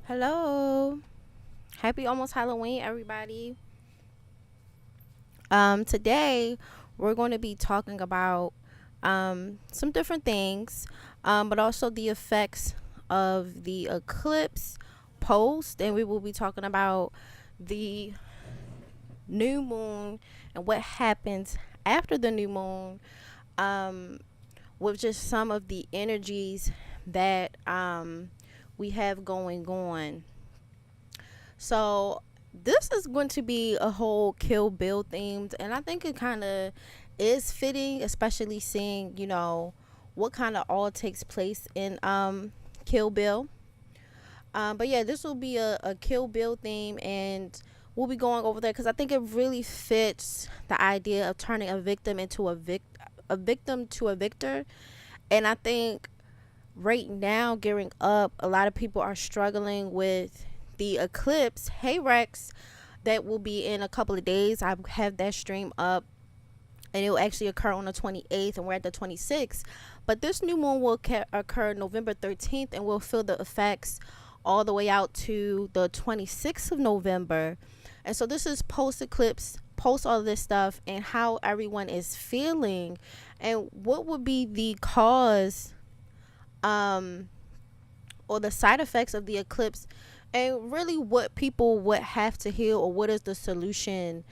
Hello. Happy almost Halloween, everybody. Today we're going to be talking about some different things, but also the effects of the eclipse post, and we will be talking about the new moon and what happens after the new moon, um, with just some of the energies that we have going on. So this is going to be a whole Kill Bill themed, and I think it kind of is fitting, especially seeing what kind of all takes place in Kill Bill. But yeah, this will be a Kill Bill theme, and we'll be going over there because I think it really fits the idea of turning a victim into a victim to a victor. And I think right now, gearing up, a lot of people are struggling with the eclipse. Hey Rex, that will be in a couple of days. I have that stream up, and it will actually occur on the 28th, and we're at the 26th. But this new moon will occur November 13th, and we'll feel the effects all the way out to the 26th of November. And so this is post eclipse, post all this stuff, and how everyone is feeling, and what would be the cause um or the side effects of the eclipse, and really what people would have to heal, or what is the solution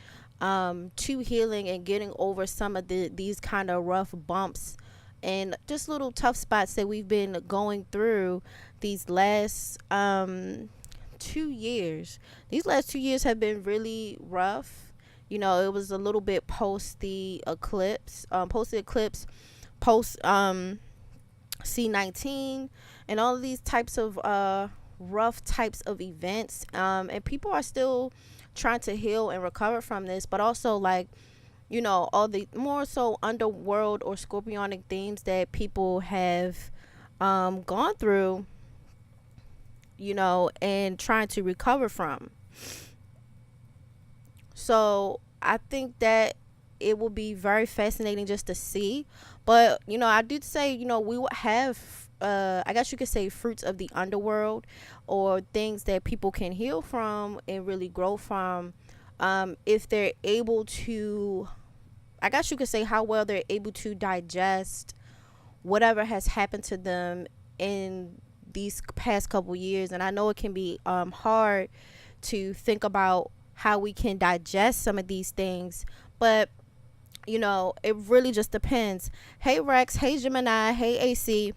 to healing and getting over some of these kind of rough bumps and just little tough spots that we've been going through these last 2 years. These last 2 years have been really rough. It was a little bit post the eclipse, post C19, and all of these types of rough types of events, and people are still trying to heal and recover from this, but also, like, all the more so underworld or scorpionic themes that people have gone through, and trying to recover from. So I think that it will be very fascinating just to see. But I did say, we would have, I guess you could say, fruits of the underworld, or things that people can heal from and really grow from, if they're able to, I guess you could say, how well they're able to digest whatever has happened to them in these past couple years. And I know it can be hard to think about how we can digest some of these things, but it really just depends. Hey Rex, hey Gemini, hey AC.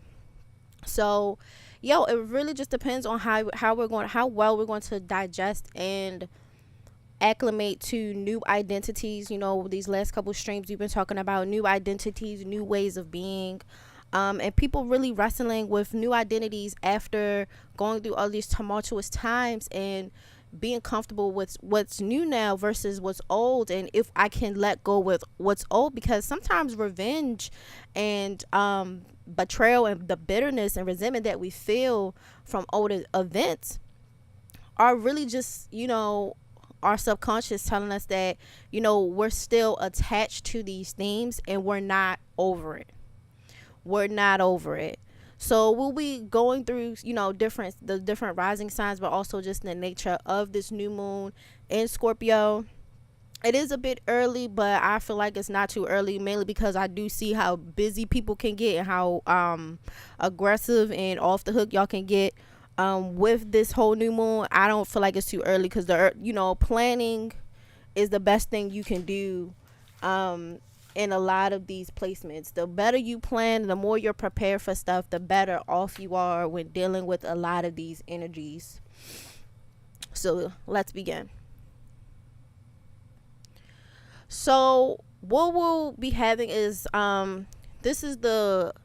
So, it really just depends on how well we're going to digest and acclimate to new identities. These last couple streams we've been talking about new identities, new ways of being, and people really wrestling with new identities after going through all these tumultuous times, and being comfortable with what's new now versus what's old, and if I can let go with what's old, because sometimes revenge and betrayal and the bitterness and resentment that we feel from older events are really just our subconscious telling us that we're still attached to these themes, and we're not over it. So we'll be going through, the different rising signs, but also just the nature of this new moon in Scorpio. It is a bit early, but I feel like it's not too early, mainly because I do see how busy people can get, and how aggressive and off the hook y'all can get with this whole new moon. I don't feel like it's too early, because planning is the best thing you can do in a lot of these placements. The better you plan, the more you're prepared for stuff, the better off you are when dealing with a lot of these energies. So let's begin. So what we'll be having is this is the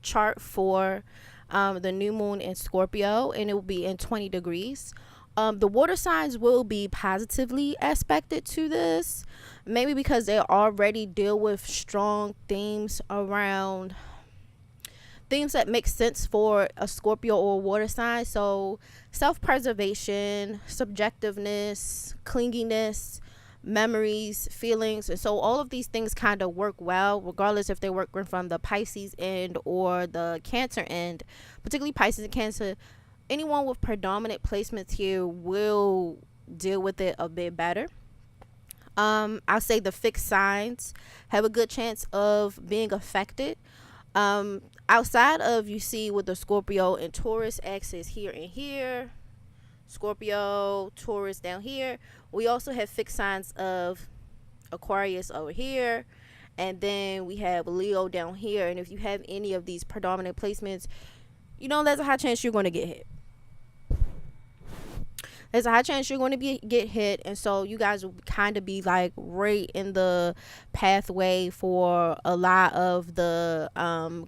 chart for the new moon in Scorpio, and it will be in 20 degrees. The water signs will be positively aspected to this, maybe because they already deal with strong themes around things that make sense for a Scorpio or a water sign. So self-preservation, subjectiveness, clinginess, memories, feelings, and so all of these things kind of work well, regardless if they're working from the Pisces end or the Cancer end. Particularly Pisces and Cancer, anyone with predominant placements here will deal with it a bit better. I'll say the fixed signs have a good chance of being affected. Outside of, you see with the Scorpio and Taurus axis here and here, Scorpio, Taurus down here, we also have fixed signs of Aquarius over here, and then we have Leo down here. And if you have any of these predominant placements, there's a high chance you're going to get hit. There's a high chance you're going to get hit, and so you guys will kind of be like right in the pathway for a lot of the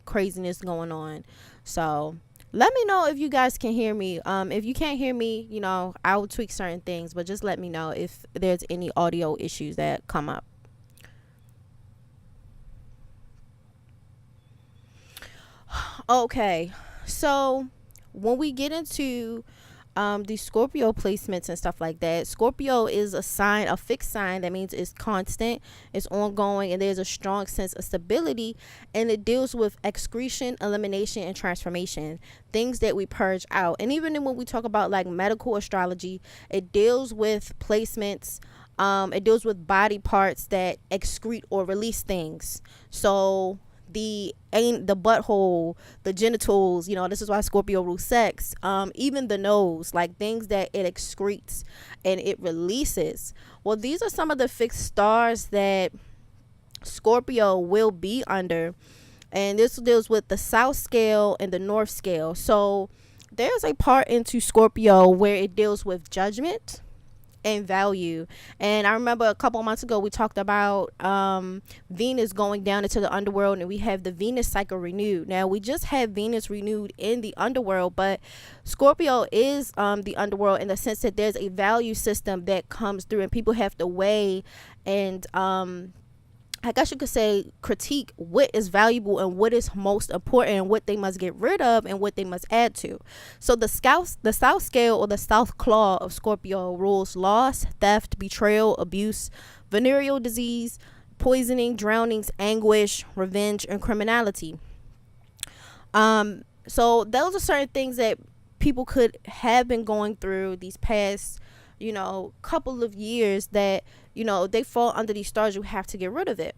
craziness going on. So let me know if you guys can hear me. If you can't hear me, I will tweak certain things, but just let me know if there's any audio issues that come up. Okay, so when we get into the Scorpio placements and stuff like that, Scorpio is a fixed sign. That means it's constant, it's ongoing, and there's a strong sense of stability, and it deals with excretion, elimination, and transformation, things that we purge out. And even when we talk about like medical astrology, it deals with placements. It deals with body parts that excrete or release things. So the butthole, the genitals, this is why Scorpio rules sex. Even the nose, like things that it excretes and it releases. Well, these are some of the fixed stars that Scorpio will be under, and this deals with the south scale and the north scale. So there's a part into Scorpio where it deals with judgment and value. And I remember a couple months ago we talked about Venus going down into the underworld, and we have the Venus cycle renewed. Now we just have Venus renewed in the underworld, but Scorpio is the underworld in the sense that there's a value system that comes through, and people have to weigh and I guess you could say critique what is valuable and what is most important, and what they must get rid of and what they must add to. So the south scale, or the south claw of Scorpio, rules loss, theft, betrayal, abuse, venereal disease, poisoning, drownings, anguish, revenge, and criminality. So those are certain things that people could have been going through these past couple of years that they fall under these stars. You have to get rid of it.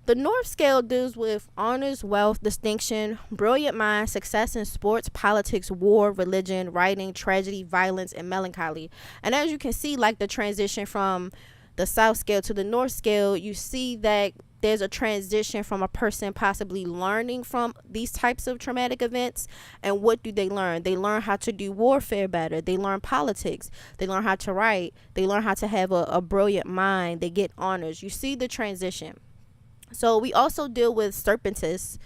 The north scale deals with honors, wealth, distinction, brilliant mind, success in sports, politics, war, religion, writing, tragedy, violence, and melancholy. And as you can see, like the transition from the south scale to the north scale, you see that there's a transition from a person possibly learning from these types of traumatic events. And what do they learn? They learn how to do warfare better. They learn politics. They learn how to write. They learn how to have a brilliant mind. They get honors. You see the transition. So we also deal with Serpentis,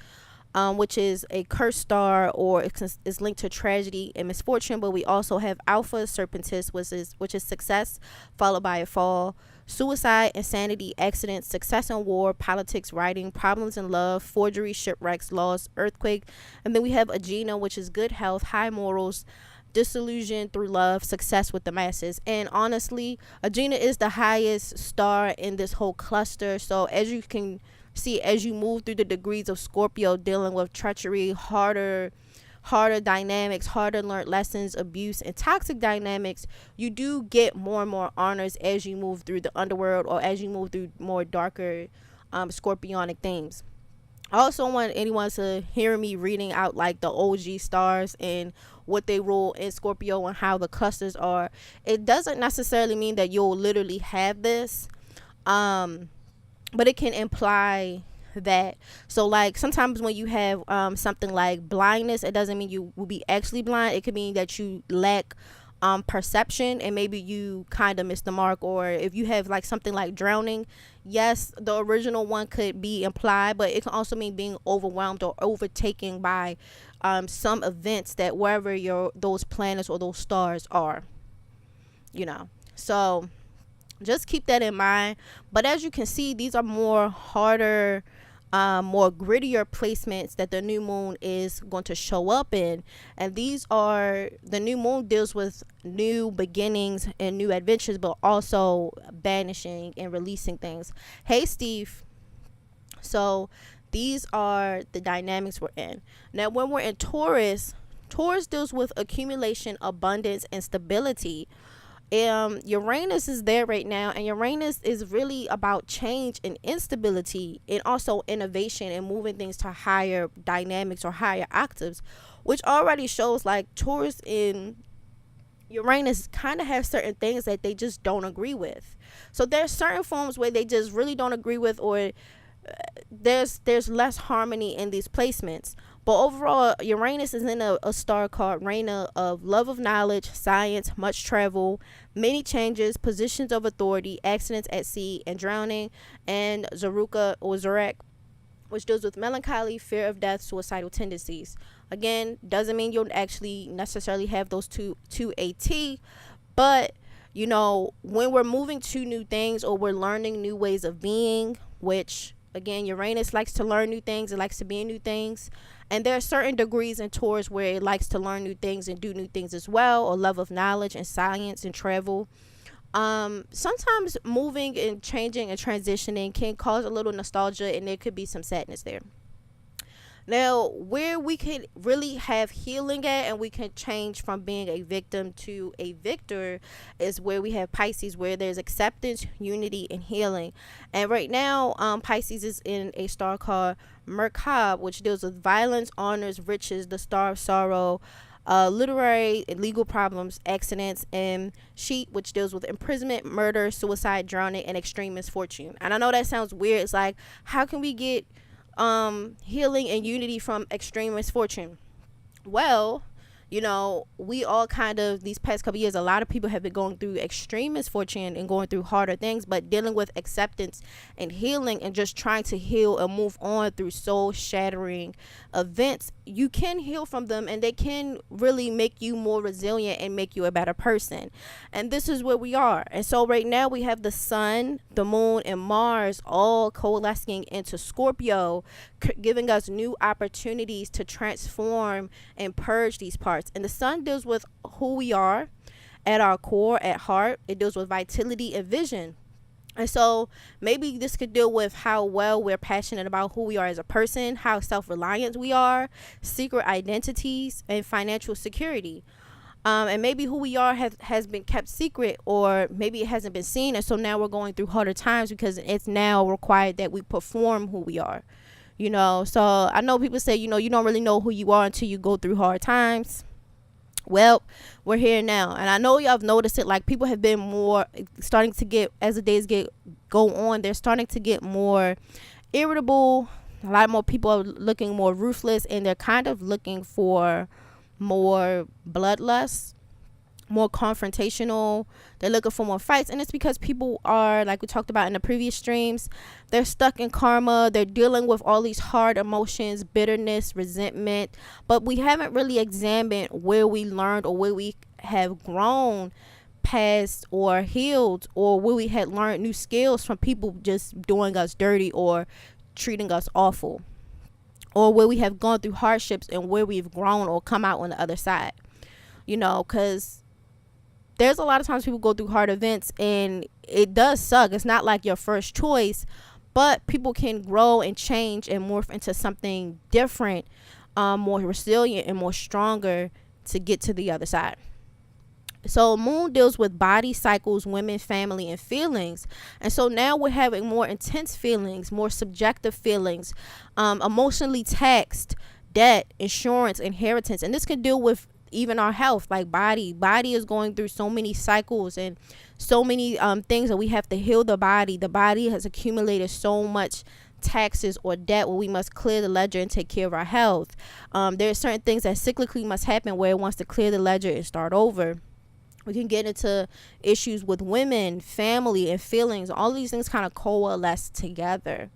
which is a cursed star, or is linked to tragedy and misfortune. But we also have Alpha Serpentis, which is success followed by a fall, suicide, insanity, accidents, success in war, politics, writing, problems in love, forgery, shipwrecks, loss, earthquake. And then we have Agena, which is good health, high morals, disillusion through love, success with the masses. And honestly, Agena is the highest star in this whole cluster. So as you can see, as you move through the degrees of Scorpio, dealing with treachery, harder dynamics, harder learned lessons, abuse, and toxic dynamics, you do get more and more honors as you move through the underworld, or as you move through more darker scorpionic themes. I also want anyone to hear me reading out like the OG stars and what they rule in Scorpio and how the clusters are. It doesn't necessarily mean that you'll literally have this, but it can imply that. So like sometimes when you have something like blindness, it doesn't mean you will be actually blind. It could mean that you lack perception, and maybe you kind of miss the mark. Or if you have like something like drowning, yes, the original one could be implied, but it can also mean being overwhelmed or overtaken by some events that wherever those planets or those stars are, so just keep that in mind. But as you can see, these are more harder, more grittier placements that the new moon is going to show up in. And the new moon deals with new beginnings and new adventures, but also banishing and releasing things. Hey Steve. So these are the dynamics we're in. Now when we're in Taurus Taurus deals with accumulation, abundance, and stability. Uranus is there right now, and Uranus is really about change and instability, and also innovation and moving things to higher dynamics or higher octaves, which already shows like Taurus in Uranus kind of have certain things that they just don't agree with. So there's certain forms where they just really don't agree with, or there's less harmony in these placements. But overall, Uranus is in a star called Reina of love of knowledge, science, much travel, many changes, positions of authority, accidents at sea, and drowning, and Zaruka or Zarek, which deals with melancholy, fear of death, suicidal tendencies. Again, doesn't mean you'll actually necessarily have those two AT, but you know, when we're moving to new things or we're learning new ways of being, which again, Uranus likes to learn new things, it likes to be in new things. And there are certain degrees in Taurus where it likes to learn new things and do new things as well, or love of knowledge and science and travel. Sometimes moving and changing and transitioning can cause a little nostalgia, and there could be some sadness there. Now, where we can really have healing at and we can change from being a victim to a victor is where we have Pisces, where there's acceptance, unity, and healing. And right now, Pisces is in a star called Merkab, which deals with violence, honors, riches, the star of sorrow, literary and legal problems, accidents, and Sheep, which deals with imprisonment, murder, suicide, drowning, and extreme misfortune. And I know that sounds weird. It's like, how can we get healing and unity from extreme misfortune? Well, you know, we all kind of, these past couple years, a lot of people have been going through extreme misfortune and going through harder things, but dealing with acceptance and healing and just trying to heal and move on through soul shattering events, you can heal from them, and they can really make you more resilient and make you a better person. And this is where we are. And so right now we have the sun, the moon, and Mars all coalescing into Scorpio, giving us new opportunities to transform and purge these parts. And the sun deals with who we are at our core, at heart. It deals with vitality and vision. And so maybe this could deal with how well we're passionate about who we are as a person, how self-reliant we are, secret identities, and financial security. And maybe who we are has been kept secret, or maybe it hasn't been seen. And so now we're going through harder times because it's now required that we perform who we are. You know, so I know people say, you know, you don't really know who you are until you go through hard times. Well, we're here now, and I know y'all have noticed it. Like, people have been more starting to get, as the days go on, they're starting to get more irritable. A lot more people are looking more ruthless, and they're kind of looking for more bloodlust, more confrontational. They're looking for more fights, and it's because people are, like we talked about in the previous streams, they're stuck in karma. They're dealing with all these hard emotions, bitterness, resentment, but we haven't really examined where we learned or where we have grown past or healed, or where we had learned new skills from people just doing us dirty or treating us awful, or where we have gone through hardships and where we've grown or come out on the other side. You know, because there's a lot of times people go through hard events and it does suck. It's not like your first choice, but people can grow and change and morph into something different, more resilient and more stronger to get to the other side. So moon deals with body, cycles, women, family, and feelings. And so now we're having more intense feelings, more subjective feelings, emotionally taxed, debt, insurance, inheritance. And this can deal with even our health, like body is going through so many cycles and so many things that we have to heal. The body has accumulated so much taxes or debt where we must clear the ledger and take care of our health. There are certain things that cyclically must happen where it wants to clear the ledger and start over. We can get into issues with women, family, and feelings. All these things kind of coalesce together.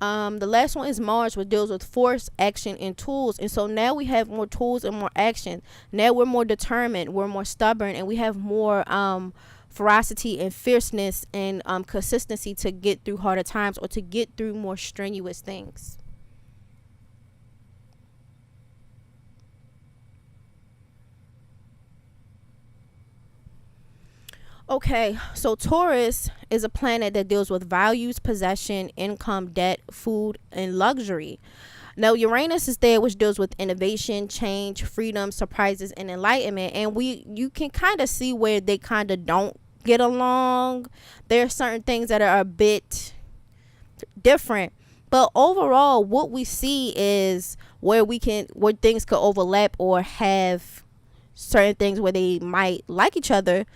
The last one is Mars, which deals with force, action, and tools. And so now we have more tools and more action. Now we're more determined, we're more stubborn, and we have more ferocity and fierceness and consistency to get through harder times or to get through more strenuous things. Okay, so Taurus is a planet that deals with values, possession, income, debt, food, and luxury. Now Uranus is there, which deals with innovation, change, freedom, surprises, and enlightenment. And you can kind of see where they kind of don't get along. There are certain things that are a bit different, but overall what we see is where things could overlap or have certain things where they might like each other.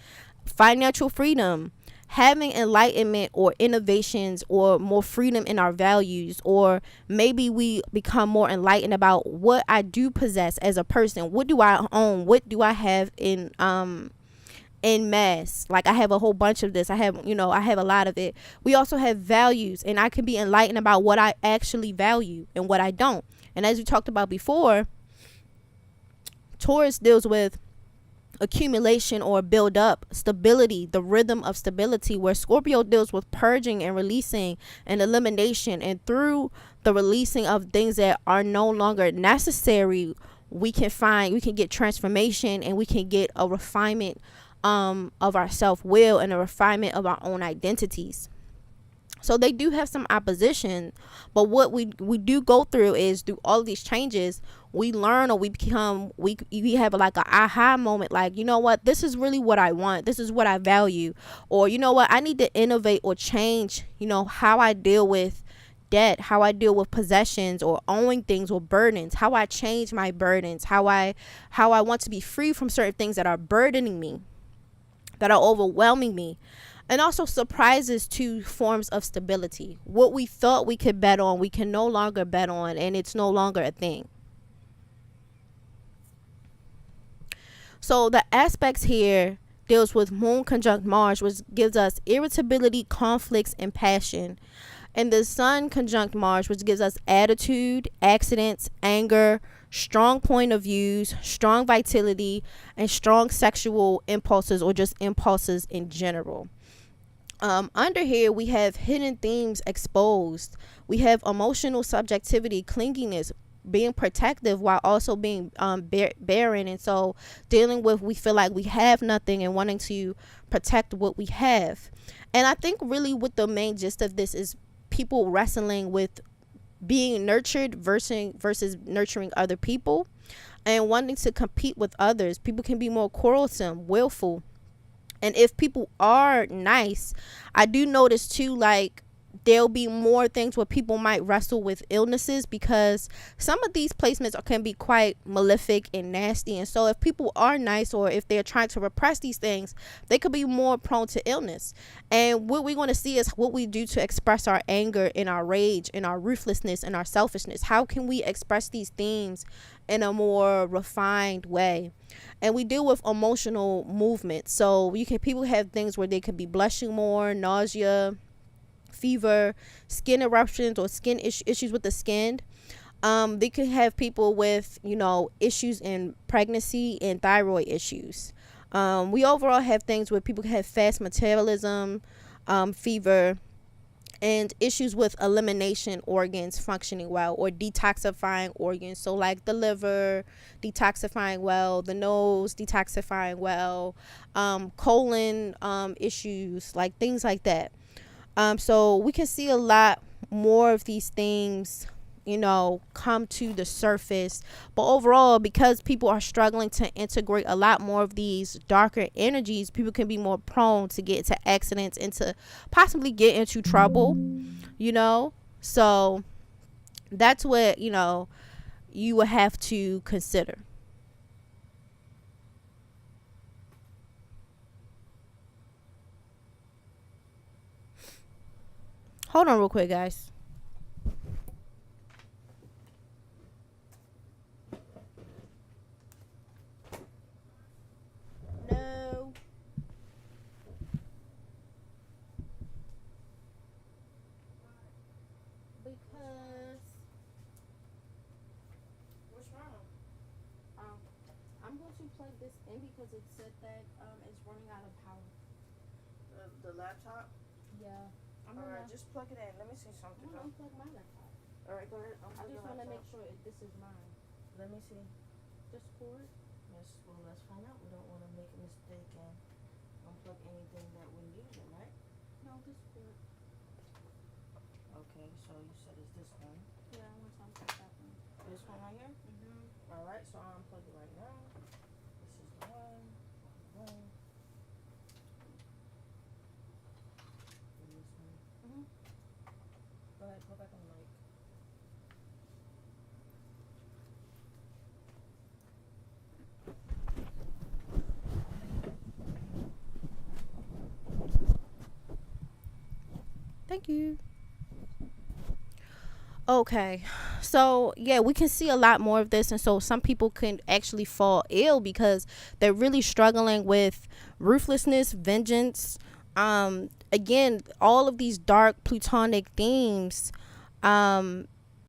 Financial freedom, having enlightenment or innovations or more freedom in our values, or maybe we become more enlightened about what I do possess as a person. What do I own? What do I have in mass? Like, I have a whole bunch of this. I have a lot of it. We also have values, and I can be enlightened about what I actually value and what I don't. And as we talked about before, Taurus deals with accumulation or build up, stability, the rhythm of stability, where Scorpio deals with purging and releasing and elimination. And through the releasing of things that are no longer necessary, we can get transformation, and we can get a refinement of our self-will and a refinement of our own identities. So they do have some opposition, but what we do go through is, through all of these changes, we learn, or we have like a aha moment, like, you know what, this is really what I want, this is what I value, or you know what, I need to innovate or change, how I deal with debt, how I deal with possessions or owing things or burdens, how I change my burdens, how I want to be free from certain things that are burdening me, that are overwhelming me. And also surprises to forms of stability. What we thought we could bet on, we can no longer bet on, and it's no longer a thing. So the aspects here deals with Moon conjunct Mars, which gives us irritability, conflicts, and passion. And the Sun conjunct Mars, which gives us attitude, accidents, anger, strong point of views, strong vitality, and strong sexual impulses, or just impulses in general. Under here, we have hidden themes exposed. We have emotional subjectivity, clinginess, being protective while also being barren. And so dealing with, we feel like we have nothing and wanting to protect what we have. And I think really what the main gist of this is people wrestling with being nurtured versus nurturing other people, and wanting to compete with others. People can be more quarrelsome, willful. And if people are nice, I do notice too, like, there'll be more things where people might wrestle with illnesses, because some of these placements can be quite malefic and nasty. And so if people are nice, or if they're trying to repress these things, they could be more prone to illness. And what we want to see is what we do to express our anger and our rage and our ruthlessness and our selfishness. How can we express these themes in a more refined way? And we deal with emotional movement. So people have things where they could be blushing more, nausea, fever, skin eruptions, or skin issues with the skin. They could have people with issues in pregnancy and thyroid issues. We overall have things where people have fast metabolism, fever, and issues with elimination organs functioning well, or detoxifying organs. So like the liver detoxifying well, the nose detoxifying well, colon issues, like things like that. So we can see a lot more of these things come to the surface. But overall, because people are struggling to integrate a lot more of these darker energies, people can be more prone to get into accidents and to possibly get into trouble, so that's what you would have to consider. Hold on real quick, guys. No. Because what's wrong? I'm going to plug this in because it said that it's running out of power. The laptop? Yeah. Alright, just plug it in. Let me see something. I'm gonna unplug my laptop. Alright, go ahead. I just want to make sure this is mine. Let me see. This cord. Yes, well, let's find out. We don't want to make a mistake and unplug anything that we're using, right? No, this cord. Okay, so you said it's this one. Yeah, I want to unplug that one. This one right here? Mm-hmm. Alright, so I'll unplug it right now. This is the one. One. And this one. Mm-hmm. Go ahead, go back on the mic. Thank you. Okay, so yeah, we can see a lot more of this, and so some people can actually fall ill because they're really struggling with ruthlessness, vengeance. Again, all of these dark plutonic themes